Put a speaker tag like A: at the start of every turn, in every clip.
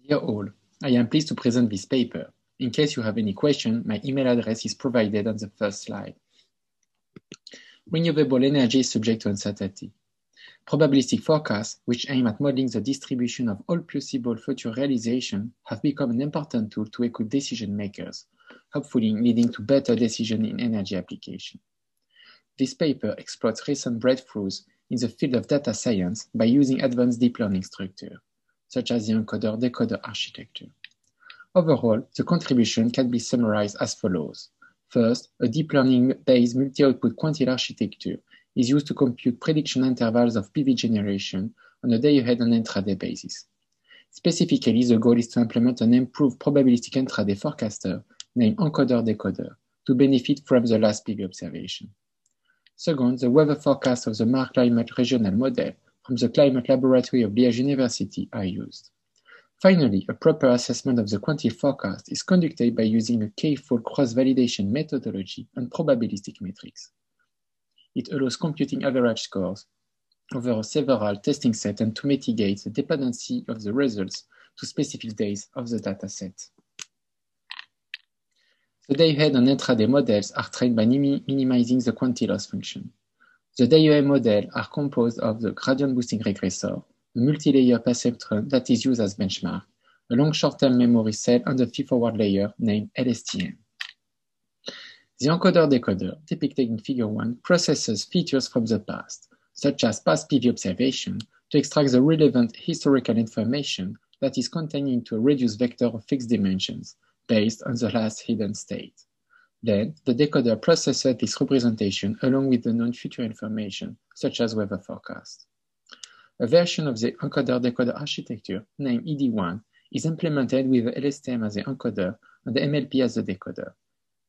A: Dear all, I am pleased to present this paper. In case you have any question, my email address is provided on the first slide. Renewable energy is subject to uncertainty. Probabilistic forecasts, which aim at modeling the distribution of all possible future realization, have become an important tool to equip decision makers, hopefully leading to better decisions in energy application. This paper exploits recent breakthroughs in the field of data science by using advanced deep learning structure, such as the encoder-decoder architecture. Overall, the contribution can be summarized as follows. First, a deep learning-based multi-output quantile architecture is used to compute prediction intervals of PV generation on a day-ahead and intraday basis. Specifically, the goal is to implement an improved probabilistic intraday forecaster named encoder-decoder to benefit from the last PV observation. Second, the weather forecast of the Mare Climate Regional Model from the Climate Laboratory of Liège University are used. Finally, a proper assessment of the quantile forecast is conducted by using a k-fold cross-validation methodology and probabilistic metrics. It allows computing average scores over several testing sets and to mitigate the dependency of the results to specific days of the dataset. The day-ahead and intraday models are trained by minimizing the quantile loss function. The day-ahead models are composed of the gradient boosting regressor, a multi-layer perceptron that is used as benchmark, a long short-term memory cell, and a feed-forward layer named LSTM. The encoder-decoder, depicted in Figure 1, processes features from the past, such as past PV observation, to extract the relevant historical information that is contained into a reduced vector of fixed dimensions, based on the last hidden state. Then, the decoder processes this representation along with the known future information, such as weather forecast. A version of the encoder-decoder architecture, named ED1, is implemented with the LSTM as the encoder and the MLP as the decoder.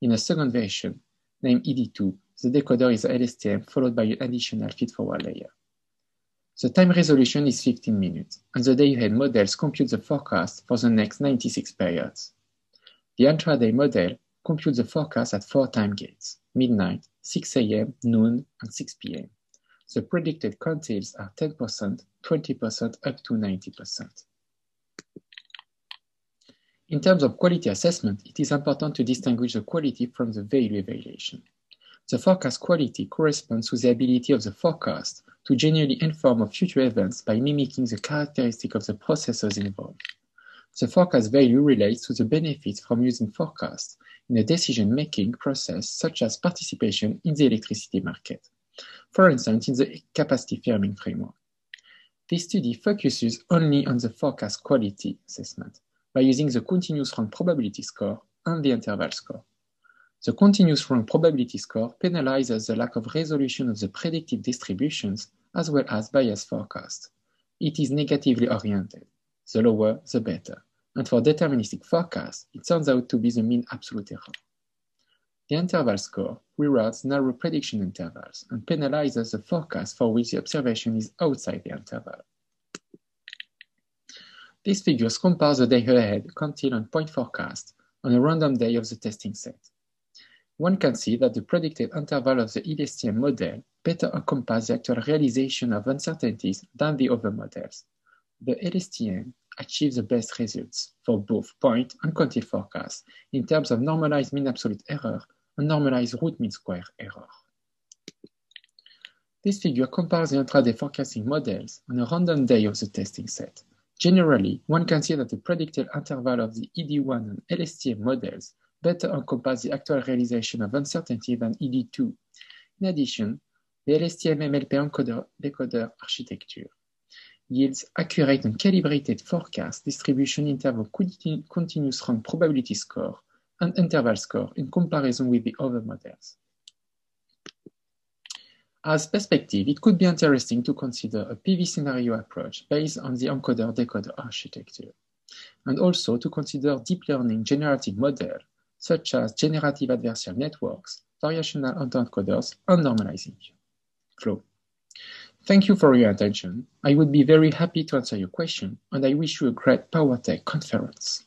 A: In a second version, named ED2, the decoder is the LSTM followed by an additional feed-forward layer. The time resolution is 15 minutes, and the day-ahead models compute the forecast for the next 96 periods. The intraday model computes the forecast at 4 time gates, midnight, 6 a.m., noon, and 6 p.m. The predicted quantiles are 10%, 20%, up to 90%. In terms of quality assessment, it is important to distinguish the quality from the value evaluation. The forecast quality corresponds to the ability of the forecast to genuinely inform of future events by mimicking the characteristics of the processes involved. The forecast value relates to the benefits from using forecasts in a decision-making process such as participation in the electricity market, for instance in the capacity firming framework. This study focuses only on the forecast quality assessment by using the continuous rank probability score and the interval score. The continuous rank probability score penalizes the lack of resolution of the predictive distributions as well as biased forecast. It is negatively oriented. The lower, the better. And for deterministic forecasts, it turns out to be the mean absolute error. The interval score rewards narrow prediction intervals and penalizes the forecast for which the observation is outside the interval. These figures compare the day-ahead, quantile, and point forecast on a random day of the testing set. One can see that the predicted interval of the LSTM model better encompasses the actual realization of uncertainties than the other models. The LSTM achieves the best results for both point and quantile forecasts in terms of normalized mean absolute error and normalized root mean square error. This figure compares the intraday forecasting models on a random day of the testing set. Generally, one can see that the predicted interval of the ED1 and LSTM models better encompass the actual realization of uncertainty than ED2. In addition, the LSTM-MLP encoder-decoder architecture yields accurate and calibrated forecast distribution in terms of continuous rank probability score and interval score in comparison with the other models. As perspective, it could be interesting to consider a PV scenario approach based on the encoder-decoder architecture, and also to consider deep learning generative models such as generative adversarial networks, variational autoencoders, and normalizing flow. Thank you for your attention. I would be very happy to answer your question, and I wish you a great PowerTech conference.